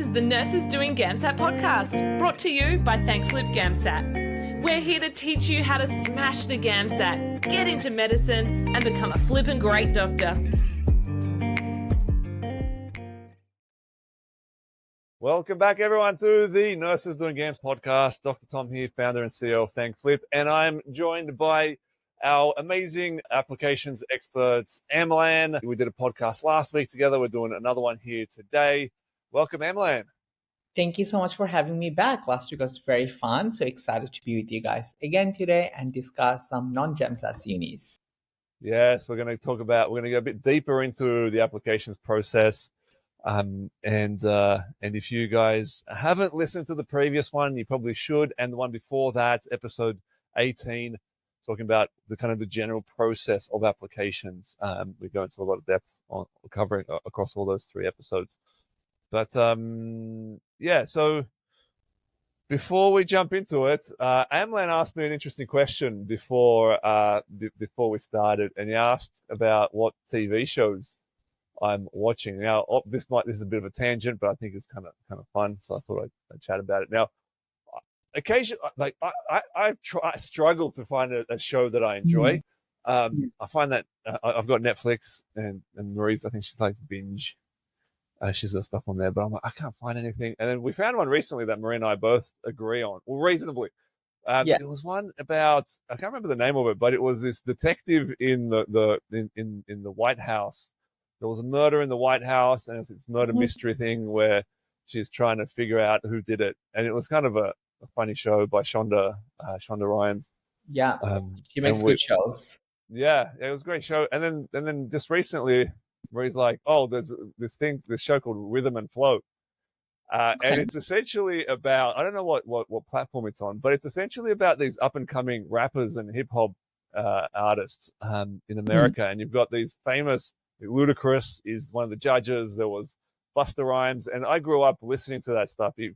is the Nurses Doing GAMSAT podcast, brought to you by Flip GAMSAT. We're here to teach you how to smash the GAMSAT, get into medicine, and become a flippin' great doctor. Welcome back, everyone, to the Nurses Doing GAMSAT podcast. Dr. Tom here, founder and CEO of Flip, and I'm joined by our amazing applications experts, Amlan. We did a podcast last week together. We're doing another one here today. Welcome, Amlan. Thank you so much for having me back. Last week was very fun. So excited to be with you guys again today and discuss some non-GEMSAS unis. Yes, we're going to go a bit deeper into the applications process. And if you guys haven't listened to the previous one, you probably should. And the one before that, episode 18, talking about the general process of applications. We go into a lot of depth on covering across all those 3 episodes. But so before we jump into it, Amlan asked me an interesting question before we started, and he asked about what TV shows I'm watching. Now, this is a bit of a tangent, but I think it's kind of fun, so I thought I'd chat about it. Now, occasionally, I struggle to find a show that I enjoy. I find that I've got Netflix, and Marie's, I think she likes to binge. She's got stuff on there, but I'm like, I can't find anything. And then we found one recently that Marie and I both agree on, well, reasonably. It was one about, I can't remember the name of it, but it was this detective in the White House. There was a murder in the White House, and it's this murder mystery thing where she's trying to figure out who did it. And it was kind of a funny show by Shonda Rhimes. Yeah, she makes good shows. Yeah, it was a great show. And then just recently, Marie's like, oh, there's this show called Rhythm and Flow. And it's essentially about, I don't know what platform it's on, but it's essentially about these up-and-coming rappers and hip-hop artists in America. And you've got these famous, Ludacris is one of the judges. There was Busta Rhymes. And I grew up listening to that stuff. You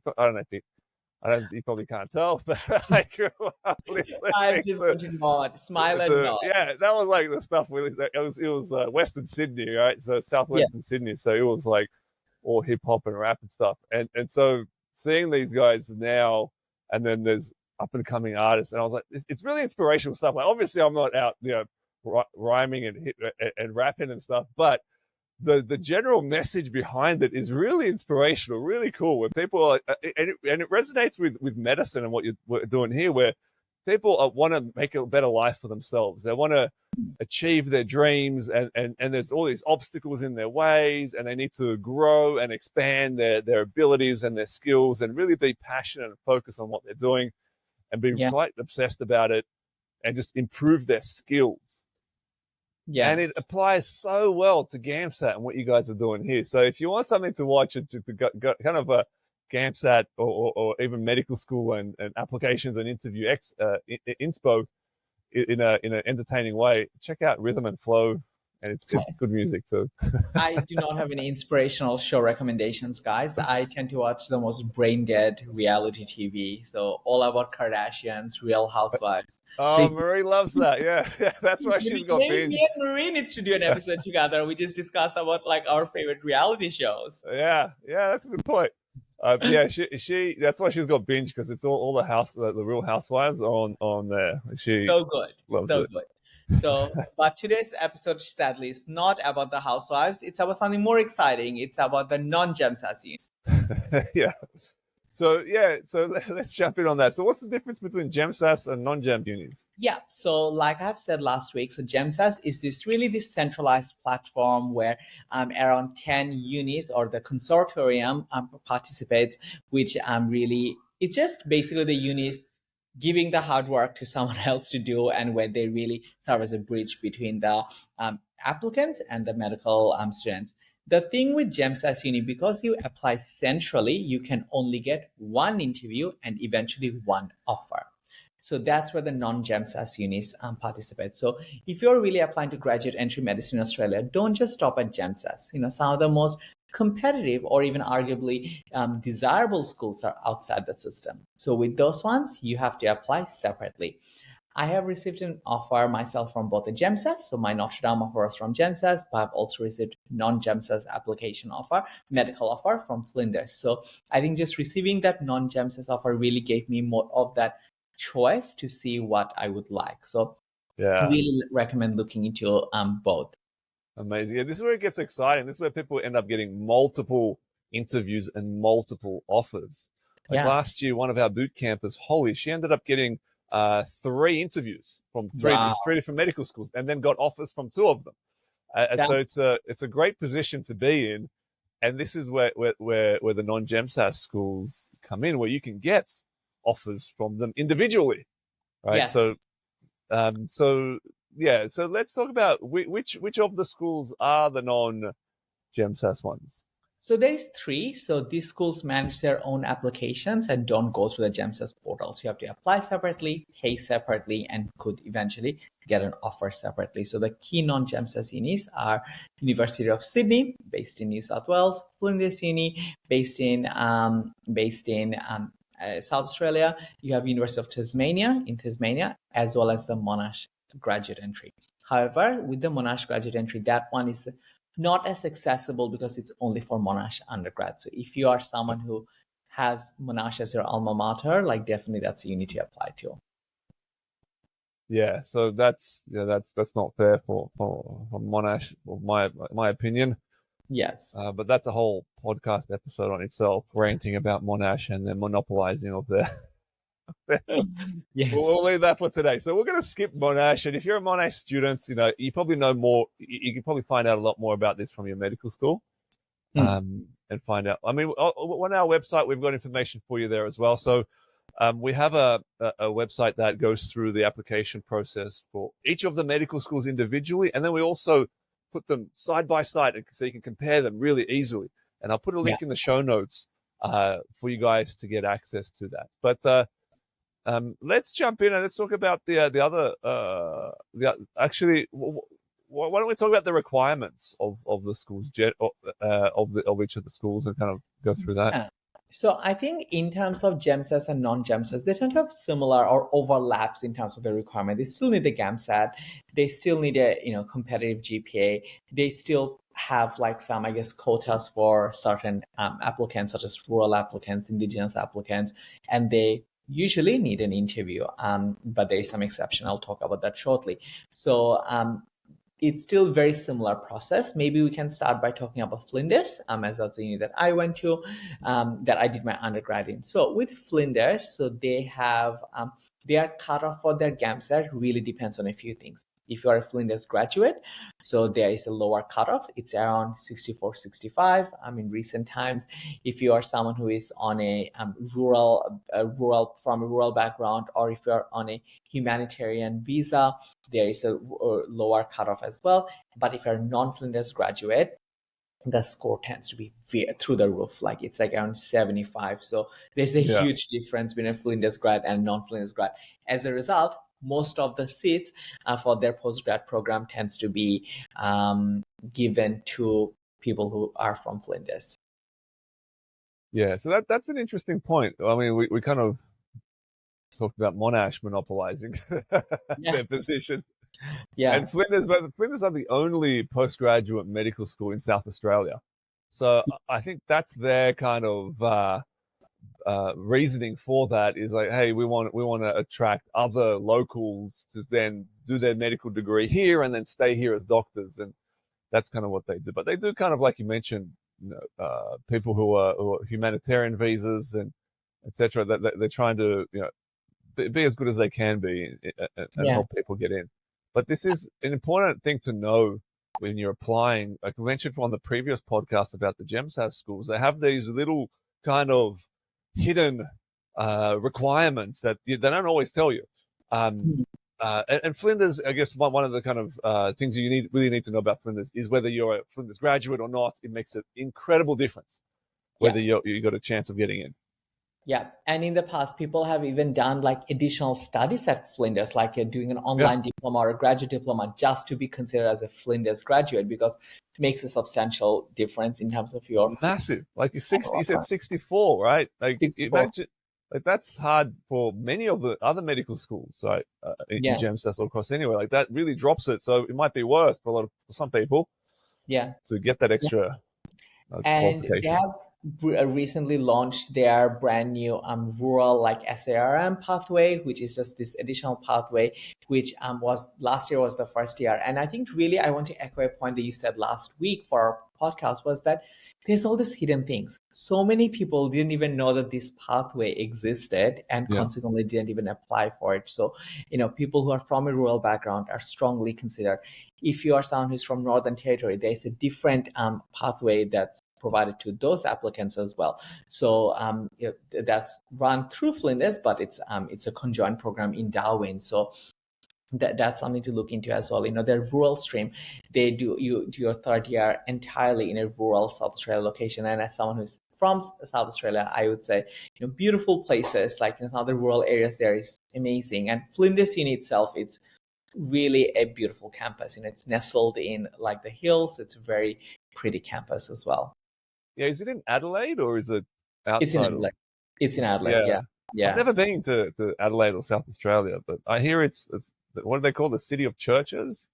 probably can't tell, but I grew up listening. I'm just going to nod, smile and nod. Yeah, that was like the stuff. It was Western Sydney, right? So southwestern Sydney. So it was like all hip hop and rap and stuff. And so seeing these guys now, and then there's up and coming artists, and I was like, it's really inspirational stuff. Like, obviously, I'm not out, rhyming and rapping and stuff, but the general message behind it is really inspirational, really cool. Where people are, and it resonates with medicine and what you're doing here, where people want to make a better life for themselves. They want to achieve their dreams, and there's all these obstacles in their ways, and they need to grow and expand their abilities and their skills, and really be passionate and focus on what they're doing, and be quite obsessed about it, and just improve their skills. Yeah, and it applies so well to GAMSAT and what you guys are doing here. So if you want something to watch to kind of a GAMSAT or even medical school and applications and interview inspo in an entertaining way, check out Rhythm and Flow, and it's good music too. I do not have any inspirational show recommendations, guys. I tend to watch the most brain-dead reality TV. So all about Kardashians, Real Housewives. Oh, Marie loves that. Yeah, that's why she's got binge. Me and Marie needs to do an episode together. We just discuss about like our favorite reality shows. Yeah, that's a good point. She that's why she's got binge, because it's all the Real Housewives on there. She so good, loves so it. good. So, but today's episode, sadly, is not about the housewives. It's about something more exciting. It's about the non-GEMSAS unis. So let's jump in on that. So what's the difference between GEMSAS and non-GEM unis? Yeah. So like I've said last week, so GEMSAS is this centralized platform where around 10 unis or the consortium participates, which it's just basically the unis giving the hard work to someone else to do, and where they really serve as a bridge between the applicants and the medical students. The thing with GEMSAS uni, because you apply centrally, you can only get one interview and eventually one offer. So that's where the non-GEMSAS unis participate. So if you're really applying to graduate entry medicine in Australia, don't just stop at GEMSAS. Some of the most competitive or even arguably desirable schools are outside the system. So with those ones, you have to apply separately. I have received an offer myself from both the GEMSAS. So my Notre Dame offer was from GEMSAS, but I've also received non-GEMSAS application offer, medical offer from Flinders. So I think just receiving that non-GEMSAS offer really gave me more of that choice to see what I would like. So Yeah. really recommend looking into both. Amazing. Yeah, this is where it gets exciting. This is where people end up getting multiple interviews and multiple offers. Like Yeah. last year, one of our boot campers, Holly, she ended up getting 3 interviews from Wow. three different medical schools, and then got offers from 2 of them. And That- so it's a great position to be in. And this is where the non-GEMSAS schools come in, where you can get offers from them individually, right? Yes. So yeah, so let's talk about which of the schools are the non-GEMSAS ones. So there is 3. So these schools manage their own applications and don't go through the GEMSAS portal. So you have to apply separately, pay separately, and could eventually get an offer separately. So the key non-GEMSAS unis are University of Sydney, based in New South Wales, Flinders Uni, based in South Australia. You have University of Tasmania in Tasmania, as well as the Monash graduate entry. However, with the Monash graduate entry, that one is not as accessible because it's only for Monash undergrad. So if you are someone who has Monash as your alma mater, like definitely that's you need to apply to. Yeah, so that's not fair for Monash, my opinion. Yes. But that's a whole podcast episode on itself, ranting about Monash and the monopolizing of their. Yes. We'll leave that for today. So we're going to skip Monash, and if you're a Monash student, you probably know more. You can probably find out a lot more about this from your medical school, and find out. I mean, on our website, we've got information for you there as well. So we have a website that goes through the application process for each of the medical schools individually, and then we also put them side by side so you can compare them really easily. And I'll put a link in the show notes for you guys to get access to that. But let's jump in and let's talk about the other. Actually, why don't we talk about the requirements of the schools, of each of the schools, and kind of go through that? Yeah. So I think in terms of GEMSAS and non-GEMSAS, they tend to have similar or overlaps in terms of the requirement. They still need the GAMSAT. They still need a competitive GPA. They still have like some, I guess, quotas for certain applicants, such as rural applicants, Indigenous applicants, and they usually need an interview. But there is some exception. I'll talk about that shortly. So it's still very similar process. Maybe we can start by talking about Flinders, as that's the uni that I went to, that I did my undergrad in. So with Flinders, so they have their cutoff for their GAMSAT really depends on a few things. If you are a Flinders graduate, so there is a lower cutoff. It's around 64, 65. In recent times, if you are someone who is on a from a rural background, or if you are on a humanitarian visa, there is a lower cutoff as well. But if you're a non-Flinders graduate, the score tends to be through the roof. Like it's like around 75. So there's a huge difference between a Flinders grad and non-Flinders grad. As a result, most of the seats for their postgrad program tends to be given to people who are from Flinders. Yeah, so that's an interesting point. I mean, we kind of talked about Monash monopolizing their position. Yeah. And Flinders are the only postgraduate medical school in South Australia. So I think that's their kind of reasoning for that is like, hey, we want to attract other locals to then do their medical degree here and then stay here as doctors, and that's kind of what they do. But they do kind of, like you mentioned, people who are humanitarian visas and etc. That they're trying to be as good as they can be and help people get in. But this is an important thing to know when you're applying. Like we mentioned on the previous podcast about the GEMSAS schools, they have these little kind of hidden requirements that they don't always tell you. And Flinders, I guess one of the kind of things you really need to know about Flinders is whether you're a Flinders graduate or not. It makes an incredible difference whether you got a chance of getting in. Yeah, and in the past, people have even done like additional studies at Flinders, like doing an online diploma or a graduate diploma just to be considered as a Flinders graduate, because it makes a substantial difference in terms of your massive. Like you said 64, right? Like 64. Like that's hard for many of the other medical schools, right? In GEMSAS or across anywhere, like that really drops it. So it might be worth for some people to get that extra And they qualification. have recently launched their brand new rural like SARM pathway, which is just this additional pathway, which was last year was the first year. And I think really I want to echo a point that you said last week for our podcast was that there's all these hidden things. So many people didn't even know that this pathway existed and consequently didn't even apply for it. So, people who are from a rural background are strongly considered. If you are someone who's from Northern Territory, there's a different pathway that's provided to those applicants as well. So that's run through Flinders, but it's a conjoined program in Darwin. So that's something to look into as well. Their rural stream, they do your third year entirely in a rural South Australia location. And as someone who's from South Australia, I would say, beautiful places like some of the rural areas there is amazing. And Flinders in itself, it's really a beautiful campus. It's nestled in like the hills. It's a very pretty campus as well. Yeah, is it in Adelaide or is it outside? It's in Adelaide. It's in Adelaide. Yeah. I've never been to Adelaide or South Australia, but I hear it's what do they call the city of churches?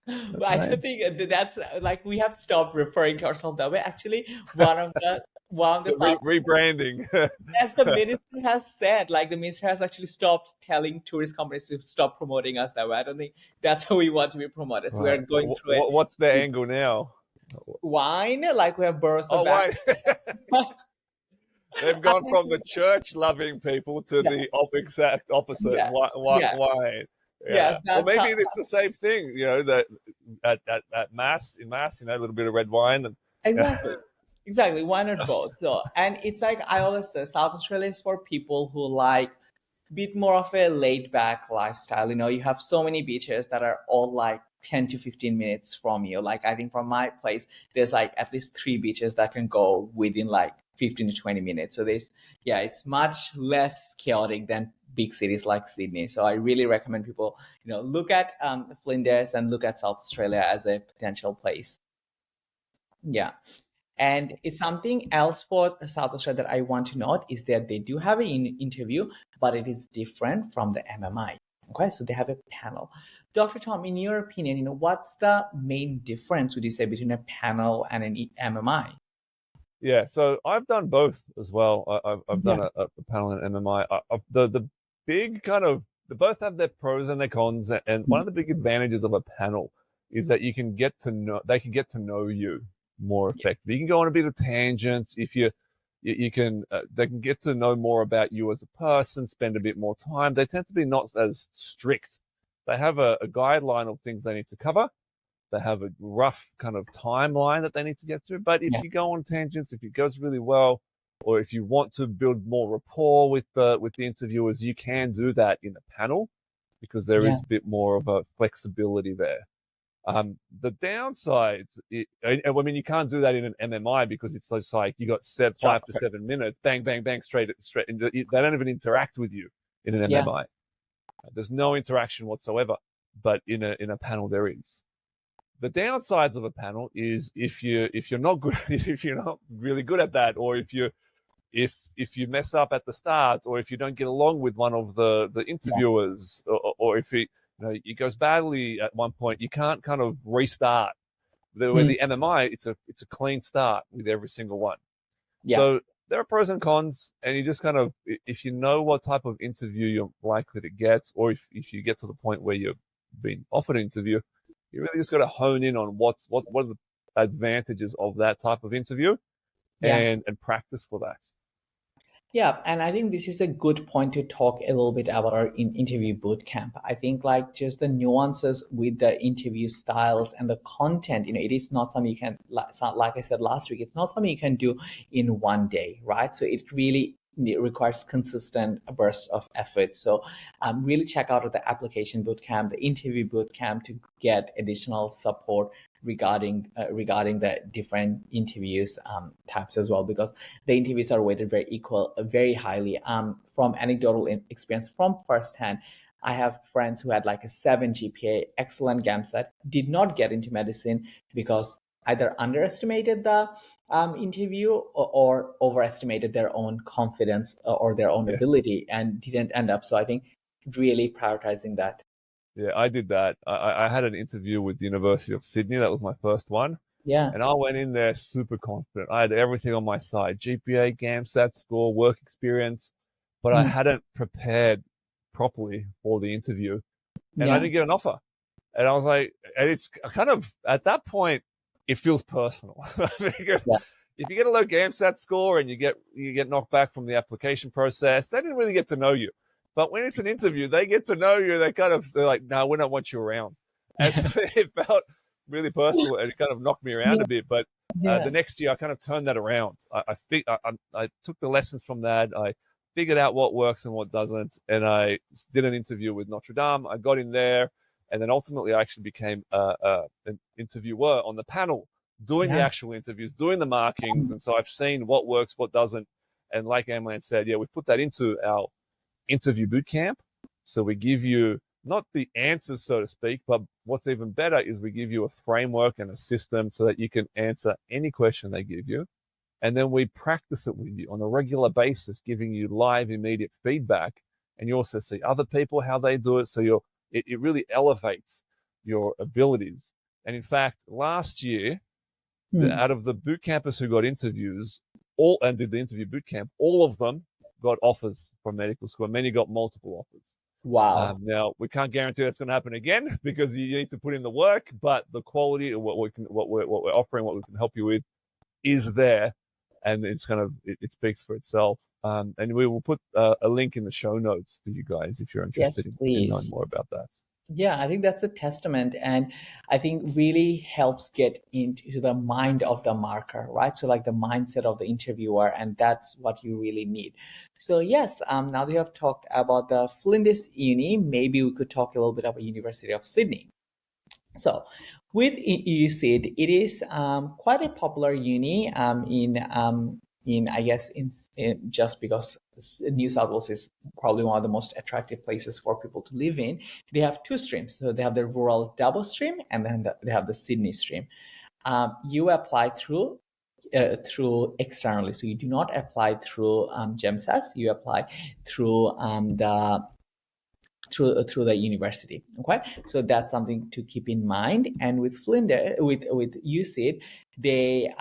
I don't think that's like we have stopped referring to ourselves that way. Actually, one of the rebranding. As the minister has said, like the minister has actually stopped telling tourist companies to stop promoting us that way. I don't think that's how we want to be promoted. So Right. we're going through it. What's the angle now? Wine, like we have Boris the wine. They've gone from the church-loving people to the exact opposite. Wine. Yes, well, maybe it's the same thing. That at mass, a little bit of red wine. And, Exactly. Why not both? So, and it's like I always say, South Australia is for people who like a bit more of a laid-back lifestyle. You have so many beaches that are all like 10 to 15 minutes from you. Like I think from my place, there's like at least 3 beaches that can go within like 15 to 20 minutes. So it's much less chaotic than big cities like Sydney. So I really recommend people, look at Flinders and look at South Australia as a potential place. Yeah. And it's something else for South Australia that I want to note is that they do have an interview, but it is different from the MMI. Okay, so they have a panel. Dr. Tom, in your opinion, what's the main difference, would you say, between a panel and an MMI? Yeah, so I've done both as well. I've done a panel and MMI. The big kind of, they both have their pros and their cons. And one of the big advantages of a panel is that they can get to know you more effectively. You can go on a bit of tangents. If you can, they can get to know more about you as a person, spend a bit more time. They tend to be not as strict. They have a guideline of things they need to cover. They have a rough kind of timeline that they need to get through. But if you go on tangents, if it goes really well, or if you want to build more rapport with the interviewers, you can do that in a panel because there is a bit more of a flexibility there. The downsides, I mean, you can't do that in an MMI because it's just like you got 5 to 7 minutes, bang, bang, bang, straight. They don't even interact with you in an MMI. There's no interaction whatsoever, but in a panel there is. The downsides of a panel is if you're not good, if you're not really good at that, or if you mess up at the start, or if you don't get along with one of the interviewers, or if it goes badly at one point, you can't kind of restart. With the MMI, it's a clean start with every single one. So there are pros and cons, and you just kind of, if you know what type of interview you're likely to get, or if you get to the point where you've been offered an interview, you really just got to hone in on what are the advantages of that type of interview, and practice for that. Yeah, and I think this is a good point to talk a little bit about our interview bootcamp. I think like just the nuances with the interview styles and the content, it is not something you can, like I said last week, it's not something you can do in one day, right? So it requires consistent bursts of effort. So really check out the application bootcamp, the interview bootcamp to get additional support regarding the different interviews types as well, because the interviews are weighted very highly. From anecdotal experience, from firsthand, I have friends who had like a 7 GPA, excellent GAMSAT, did not get into medicine because either underestimated the interview or overestimated their own confidence or their own ability and didn't end up. So I think really prioritizing that. Yeah, I did that. I had an interview with the University of Sydney. That was my first one. Yeah. And I went in there super confident. I had everything on my side: GPA, GAMSAT score, work experience, but I hadn't prepared properly for the interview, and I Yeah. didn't get an offer. And I was like, and it's kind of at that point, it feels personal because Yeah. if you get a low GAMSAT score and you get knocked back from the application process, they didn't really get to know you. But when it's an interview, they get to know you. They're like, no, we don't want you around. And so it felt really personal, and it kind of knocked me around Yeah. a bit. But Yeah. the next year, I kind of turned that around. I took the lessons from that. I figured out what works and what doesn't, and I did an interview with Notre Dame. I got in there, and then ultimately I actually became an interviewer on the panel, doing the actual interviews, doing the markings. And so I've seen what works, what doesn't. And like Amlan said, yeah, we put that into our interview boot camp. So we give you not the answers, so to speak, but what's even better is we give you a framework and a system so that you can answer any question they give you. And then we practice it with you on a regular basis, giving you live, immediate feedback. And you also see other people, how they do it. So it really elevates your abilities. And in fact, last year, out of the boot campers who got interviews and did the interview boot camp, all of them got offers from medical school. Many got multiple offers. Wow. Now we can't guarantee that's going to happen again because you need to put in the work, but the quality of what we're offering, what we can help you with, is there, and it's kind of it speaks for itself. And we will put a link in the show notes for you guys if you're interested in knowing more about that. Yeah, I think that's a testament, and I think really helps get into the mind of the marker, right? So like the mindset of the interviewer, and that's what you really need. So yes, now that we have talked about the Flinders Uni, maybe we could talk a little bit about University of Sydney. So with USyd, it is quite a popular uni in I guess in just because New South Wales is probably one of the most attractive places for people to live in. They have two streams. So they have the rural double stream, and then they have the Sydney stream. You apply through externally, so you do not apply through GEMSAS. You apply through through the university. Okay, so that's something to keep in mind. And with Flinders, with USyd, they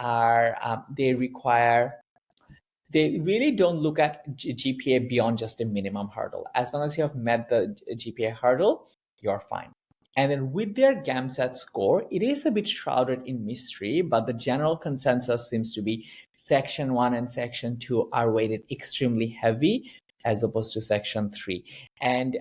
really don't look at GPA beyond just a minimum hurdle. As long as you have met the GPA hurdle, you're fine. And then with their GAMSAT score, it is a bit shrouded in mystery, but the general consensus seems to be Section 1 and Section 2 are weighted extremely heavy as opposed to Section 3. And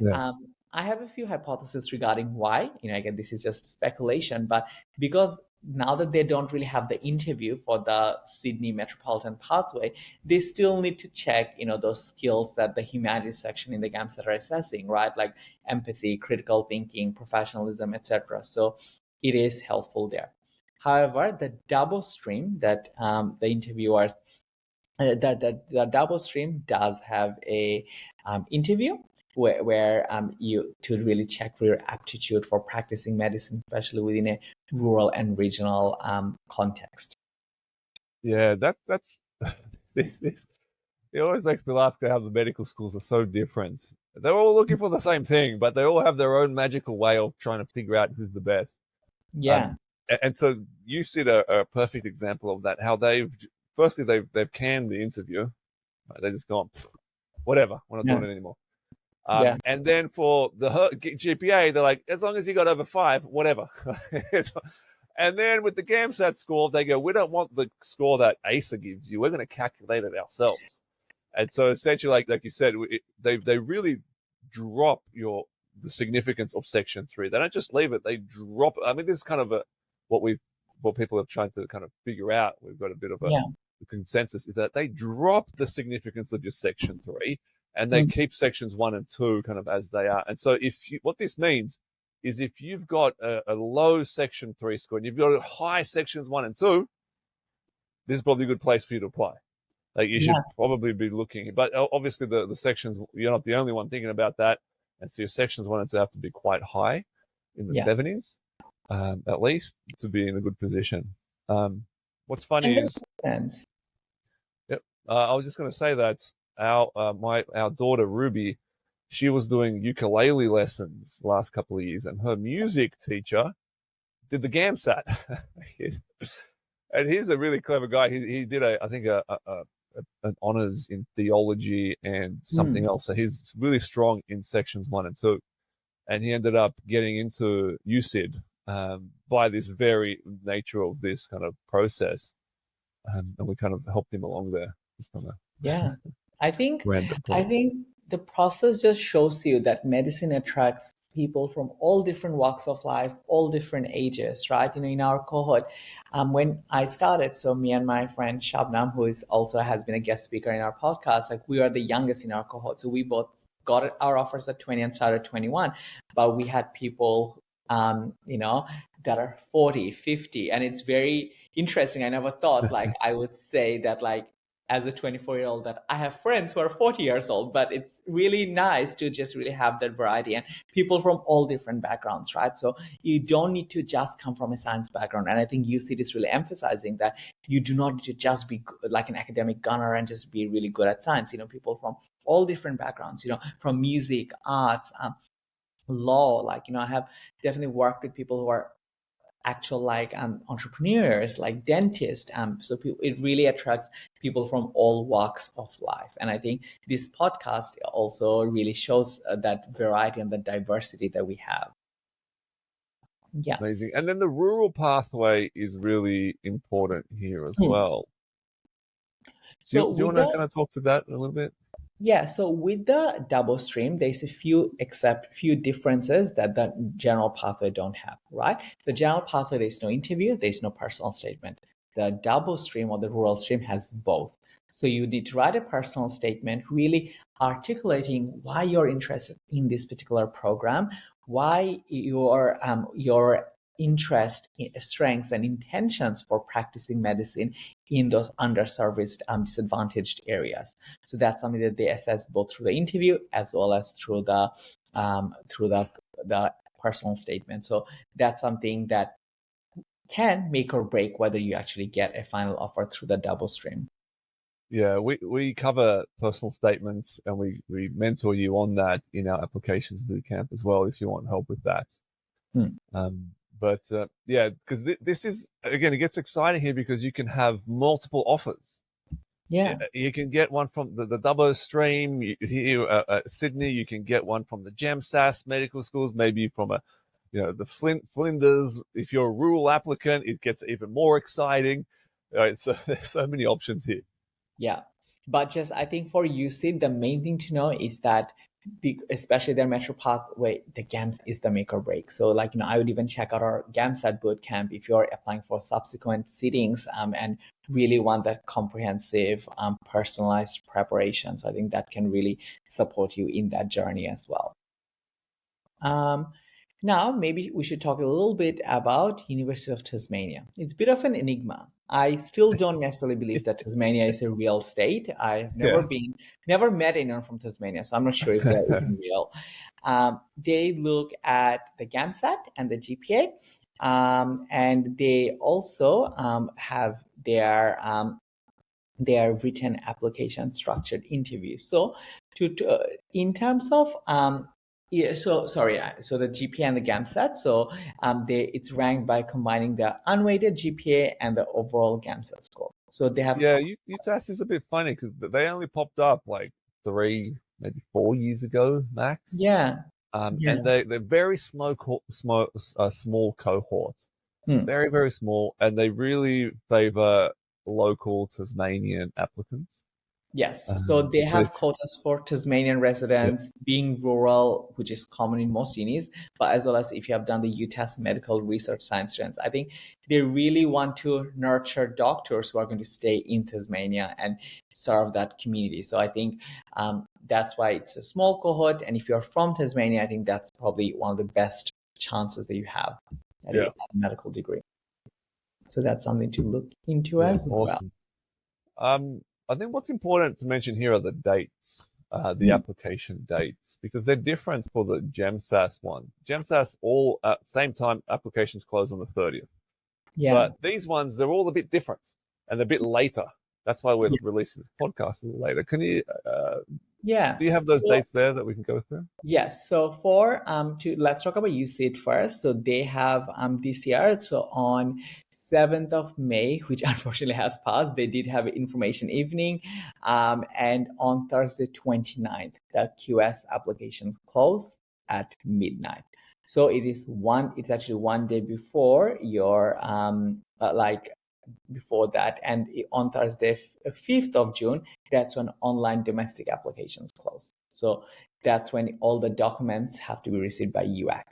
I have a few hypotheses regarding why. Again, this is just speculation, but because now that they don't really have the interview for the Sydney Metropolitan Pathway, they still need to check, those skills that the humanities section in the GAMSAT are assessing, right? Like empathy, critical thinking, professionalism, etc. So it is helpful there. However, the double stream that the interviewers, the double stream does have a interview where you to really check for your aptitude for practicing medicine, especially within a rural and regional context. Yeah, that's this. It always makes me laugh how the medical schools are so different. They're all looking for the same thing, but they all have their own magical way of trying to figure out who's the best. Yeah. And so you see a perfect example of that. How they've canned the interview. Right? They just gone, whatever, we're not doing it anymore. And then for the GPA, they're like, as long as you got over 5, whatever. And then with the GAMSAT score, they go, we don't want the score that ACER gives you. We're going to calculate it ourselves. And so essentially, like you said, they really drop the significance of Section 3. They don't just leave it; they drop it. I mean, this is kind of what people have tried to kind of figure out. We've got a bit of a consensus is that they drop the significance of your Section 3, and they keep Sections 1 and 2 kind of as they are. And so, what this means is if you've got a low Section 3 score and you've got a high Sections 1 and 2, this is probably a good place for you to apply. Like you should probably be looking, but obviously the sections, you're not the only one thinking about that. And so your Sections 1 and 2 have to be quite high in the 70s, at least, to be in a good position. What's funny And that is, makes sense. yep, I was just going to say that our daughter Ruby, she was doing ukulele lessons the last couple of years, and her music teacher did the GAMSAT. And he's a really clever guy. He did I think an honors in theology and something else. So he's really strong in sections 1 and 2, and he ended up getting into USyd by this very nature of this kind of process, and we kind of helped him along there. Just on a Yeah. I think random I point. think the process just shows you that medicine attracts people from all different walks of life, all different ages, right? In our cohort, when I started, so me and my friend Shabnam, who is also has been a guest speaker in our podcast, like we are the youngest in our cohort. So we both got our offers at 20 and started 21, but we had people, that are 40, 50, and it's very interesting. I never thought like I would say that like as a 24-year-old that I have friends who are 40 years old, but it's really nice to just really have that variety and people from all different backgrounds, right? So you don't need to just come from a science background. And I think UCD is really emphasizing that you do not need to just be like an academic gunner and just be really good at science. People from all different backgrounds, from music, arts, law. I have definitely worked with people who are actual like entrepreneurs, like dentists. So it really attracts people from all walks of life. And I think this podcast also really shows that variety and the diversity that we have. Yeah. Amazing. And then the rural pathway is really important here as Hmm. well. Do So you with want to the kind of talk to that a little bit? Yeah, so with the double stream, there's a few differences that the general pathway don't have, right? The general pathway, there's no interview, there's no personal statement. The double stream or the rural stream has both. So you need to write a personal statement, really articulating why you're interested in this particular program, why your interest, strengths, and intentions for practicing medicine in those underserviced, disadvantaged areas. So that's something that they assess both through the interview as well as through the personal statement. So that's something that can make or break whether you actually get a final offer through the double stream. Yeah, we cover personal statements, and we mentor you on that in our applications bootcamp as well if you want help with that. But yeah, because this is, again, it gets exciting here because you can have multiple offers. Yeah. You can get one from the double stream here at Sydney. You can get one from the GEMSAS medical schools, maybe from the Flinders. If you're a rural applicant, it gets even more exciting. Right, so there's so many options here. Yeah. But just I think for USyd, the main thing to know is that especially their metro pathway, the GAMSAT is the make or break. So I would even check out our GAMSAT bootcamp if you're applying for subsequent sittings and really want that comprehensive, personalized preparation. So I think that can really support you in that journey as well. Now, maybe we should talk a little bit about University of Tasmania. It's a bit of an enigma. I still don't necessarily believe that Tasmania is a real state. I've never met anyone from Tasmania, so I'm not sure if they're even real. They look at the GAMSAT and the GPA, and they also have their written application structured interview. So, in terms of so the GPA and the GAMSAT. So it's ranked by combining the unweighted GPA and the overall GAMSAT score. So they have UTAS is a bit funny because they only popped up like 3, maybe 4 years ago max. Yeah. And they're very small cohorts, very, very small, and they really favor local Tasmanian applicants. Yes, so they have quotas for Tasmanian residents, being rural, which is common in most unis, but as well as if you have done the UTAS medical research science strands. I think they really want to nurture doctors who are going to stay in Tasmania and serve that community. So I think that's why it's a small cohort. And if you're from Tasmania, I think that's probably one of the best chances that you have at a medical degree. So that's something to look into as awesome. Well. I think what's important to mention here are the dates, the application dates, because they're different for the GEMSAS one. GEMSAS, all at the same time, applications close on the 30th. Yeah. But these ones, they're all a bit different and a bit later. That's why we're releasing this podcast a little later. Can you, Yeah. do you have those So- dates there that we can go through? Yes. So for let's talk about USyd first. So they have this year. So on 7th of May, which unfortunately has passed, they did have information evening. And on Thursday 29th, the QS application closed at midnight. So it's actually one day before your before that, and on Thursday 5th of June, that's when online domestic applications close. So that's when all the documents have to be received by UAC.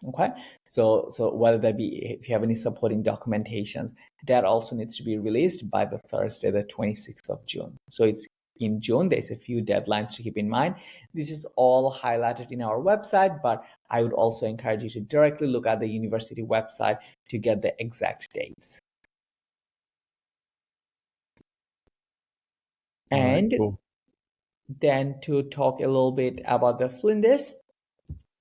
Okay, so whether that be, if you have any supporting documentations, that also needs to be released by the Thursday the 26th of June. So it's in June. There's a few deadlines to keep in mind. This is all highlighted in our website, but I would also encourage you to directly look at the university website to get the exact dates. And cool. then to talk a little bit about the Flinders.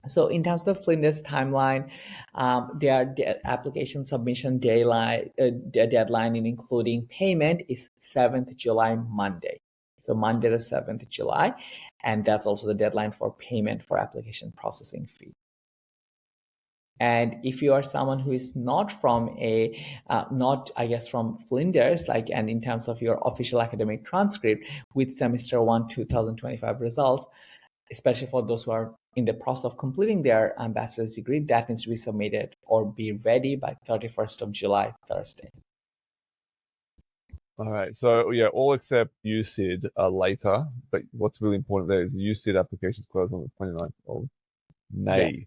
So in terms of Flinders timeline, their application submission deadline, including payment, is 7th July, Monday. So Monday the 7th July, and that's also the deadline for payment for application processing fee. And if you are someone who is not from from Flinders, and in terms of your official academic transcript with semester 1 2025 results, especially for those who are in the process of completing their bachelor's degree, that needs to be submitted or be ready by 31st of July, Thursday. All right. So yeah, all except USyd are later, but what's really important there is the USyd applications close on the 29th of May. Yes.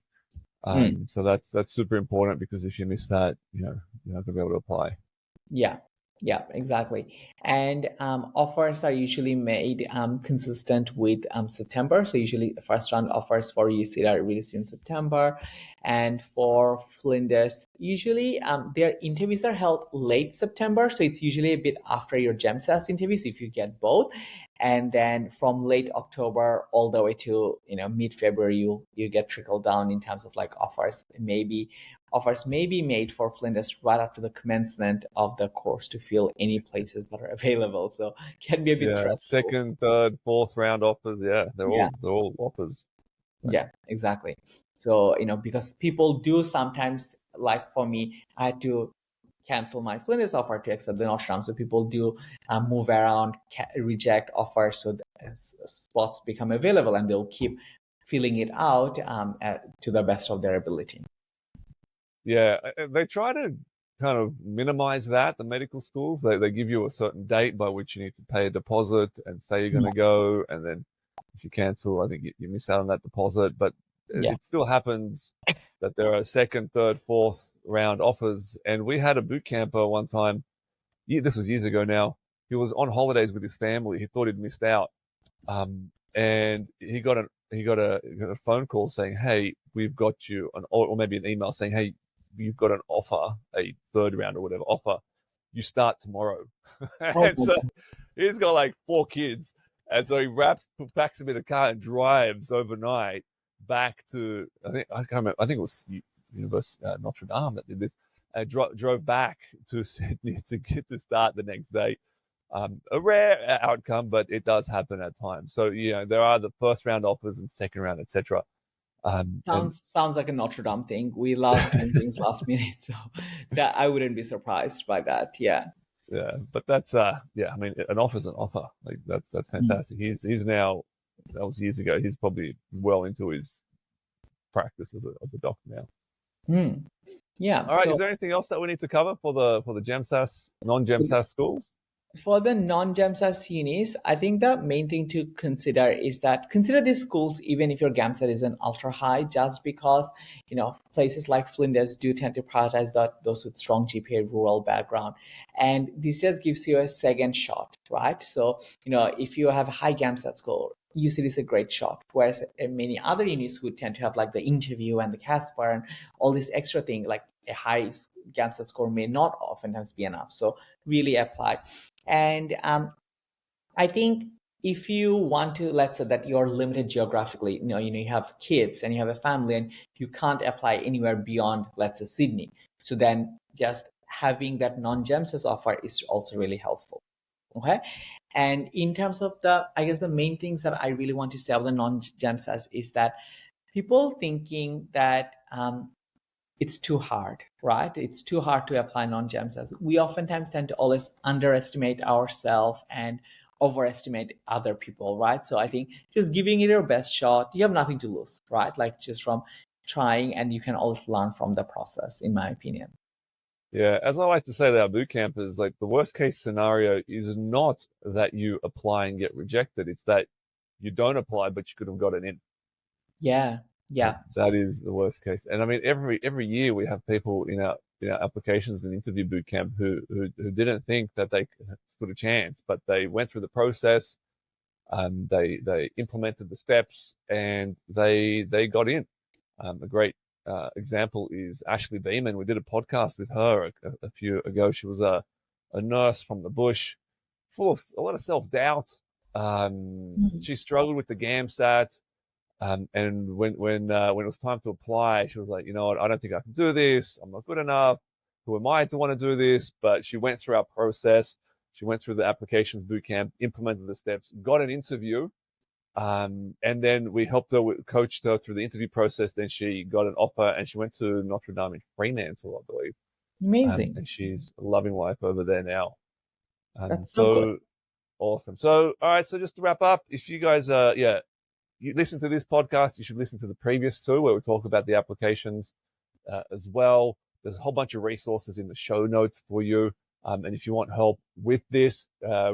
So that's super important, because if you miss that, you're not going to be able to apply. Yeah, exactly. And offers are usually made consistent with September. So usually the first round offers for USyd are released in September. And for Flinders, usually their interviews are held late September. So it's usually a bit after your GEMSAS interviews if you get both. And then from late October all the way to mid-February, you get trickled down in terms of offers. Offers may be made for Flinders right after the commencement of the course to fill any places that are available. So can be a bit stressful. Second, third, fourth round offers. Yeah, they're all offers. Yeah, exactly. So because people do sometimes, like for me, I had to cancel my Flinders offer to accept the Notre Dame. So people do move around, reject offers, so spots become available, and they'll keep filling it out to the best of their ability. Yeah, they try to kind of minimize that, the medical schools. They give you a certain date by which you need to pay a deposit and say you're going to go, and then if you cancel, I think you miss out on that deposit. But it still happens that there are second, third, fourth round offers. And we had a boot camper one time, this was years ago now. He was on holidays with his family. He thought he'd missed out. And he got a phone call saying, "Hey, we've got you," or maybe an email saying, "Hey, you've got an offer, a third round or whatever offer. You start tomorrow." And so he's got 4 kids. And so he packs them in the car and drives overnight back to, I can't remember, I think it was University Notre Dame that did this, and drove back to Sydney to get to start the next day. A rare outcome, but it does happen at times. So, there are the first round offers and second round, etc. Sounds like a Notre Dame thing. We love doing things last minute, so that I wouldn't be surprised by that. Yeah, but that's I mean, an offer's an offer. That's fantastic. He's now, that was years ago. He's probably well into his practice as a doctor now. Yeah. All right. Is there anything else that we need to cover for the GEMSAS, non-GEMSAS schools? For the non-GEMSAS unis, I think the main thing to consider is that consider these schools even if your GAMSAT isn't ultra high, just because places like Flinders do tend to prioritize those with strong GPA rural background, and this just gives you a second shot, right? So if you have a high GAMSAT score, USyd is a great shot, whereas many other unis would tend to have the interview and the CASPer and all these extra things, a high GAMSAT score may not oftentimes be enough. So really apply. And I think if you want to, let's say that you're limited geographically, you have kids and you have a family and you can't apply anywhere beyond, let's say, Sydney. So then just having that non-GEMSAS offer is also really helpful. Okay. And in terms of the main things that I really want to say about the non-GEMSAS is that people thinking that it's too hard, right? It's too hard to apply non-GEMSAS. We oftentimes tend to always underestimate ourselves and overestimate other people, right? So I think just giving it your best shot, you have nothing to lose, right? Like just from trying, and you can always learn from the process, in my opinion. Yeah, as I like to say to our boot campers, like the worst case scenario is not that you apply and get rejected. It's that you don't apply, but you could have gotten in. Yeah. That is the worst case. And I mean, every year we have people in our applications and interview boot camp who didn't think that they stood a chance, but they went through the process, they implemented the steps, and they got in. A great example is Ashley Beeman. We did a podcast with her a few ago. She was a nurse from the bush, full of a lot of self-doubt. She struggled with the GAMSAT. And when it was time to apply, she was like, you know what, I don't think I can do this. I'm not good enough. Who am I to want to do this? But she went through our process. She went through the applications bootcamp, implemented the steps, got an interview. And then we helped her, coached her through the interview process. Then she got an offer and she went to Notre Dame in Fremantle, I believe. Amazing. And she's loving life over there now. That's so good. Awesome. So, all right. So just to wrap up, if you guys, you listen to this podcast, you should listen to the previous two where we talk about the applications as well. There's a whole bunch of resources in the show notes for you. And if you want help with this,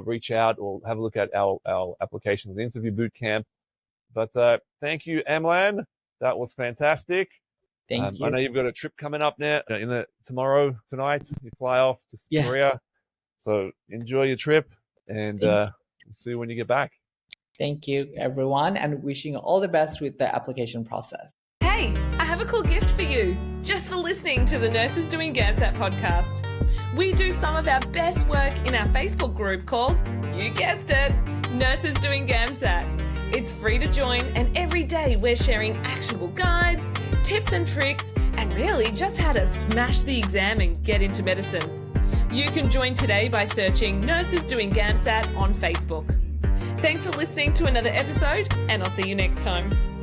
reach out or have a look at our applications and interview bootcamp. But thank you, Amlan. That was fantastic. Thank you. I know you've got a trip coming up now tonight. You fly off to Korea. So enjoy your trip and we'll see you when you get back. Thank you, everyone, and wishing you all the best with the application process. Hey, I have a cool gift for you, just for listening to the Nurses Doing GAMSAT podcast. We do some of our best work in our Facebook group called, you guessed it, Nurses Doing GAMSAT. It's free to join, and every day we're sharing actionable guides, tips and tricks, and really just how to smash the exam and get into medicine. You can join today by searching Nurses Doing GAMSAT on Facebook. Thanks for listening to another episode, and I'll see you next time.